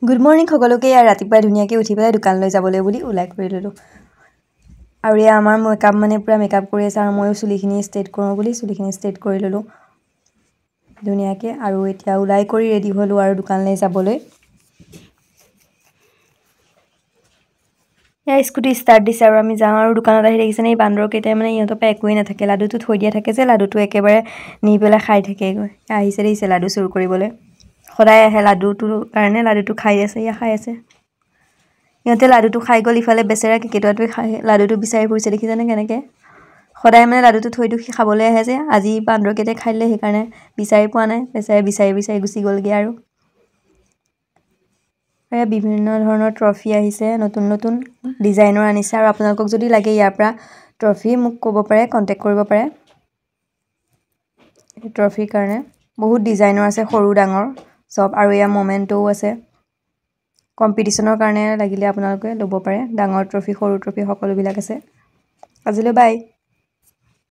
Good morning সকলোকে। ইয়াৰ ৰাতিপুৱাই ধুনীয়াকৈ উঠি পেলাই দোকানলৈ যাবলৈ বুলি ওলাই কৰি ল'লোঁ। আৰু এয়া আমাৰ মেকআপ মানে পূৰা মেকআপ কৰি আছে আৰু ময়ো চুলিখিনি ষ্ট্ৰেইট কৰোঁ বুলি চুলিখিনি ষ্ট্ৰেইট কৰি ল'লোঁ ধুনীয়াকৈ। আৰু এতিয়া ওলাই কৰি ৰেডি হ'লোঁ আৰু দোকানলৈ যাবলৈ। এয়া স্কুটি ষ্টাৰ্ট দিছে আৰু আমি যাওঁ আৰু দোকানত আহি দেখিছেনে এই বান্দৰকেইটাই মানে ইহঁতৰ পৰা একোৱেই নাথাকে। লাডুটো থৈ দিয়া থাকে যে লাডুটো একেবাৰে নি পেলাই খাই থাকেগৈ। আহিছে দেখিছে লাডু চুৰ কৰিবলৈ। সদায় আহে লাডুটোৰ কাৰণে, লাডুটো খাই আছে, ইয়া খাই আছে। ইহঁতে লাডুটো খাই গ'ল, ইফালে বেচেৰা কেকেটুৱাটোৱে লাডুটো বিচাৰি ফুৰিছে দেখিছেনে কেনেকৈ। সদায় মানে লাডুটো থৈ দিওঁ সি খাবলৈ আহে যে, আজি বান্দৰকেইটাই খাই দিলে সেইকাৰণে বিচাৰি পোৱা নাই, বেচেৰাই বিচাৰি বিচাৰি গুচি গ'লগৈ আৰু। বিভিন্ন ধৰণৰ ট্ৰফি আহিছে, নতুন নতুন ডিজাইনৰ আনিছে। আৰু আপোনালোকক যদি লাগে ইয়াৰ পৰা ট্ৰফি মোক ক'ব পাৰে, কণ্টেক্ট কৰিব পাৰে। এই ট্ৰফিৰ কাৰণে বহুত ডিজাইনৰ আছে, সৰু ডাঙৰ চব। আৰু এয়া মমেণ্টও আছে। কম্পিটিশ্যনৰ কাৰণে লাগিলে আপোনালোকে ল'ব পাৰে। ডাঙৰ ট্ৰফি সৰু ট্ৰফি সকলোবিলাক আছে। আজিলৈ বাই।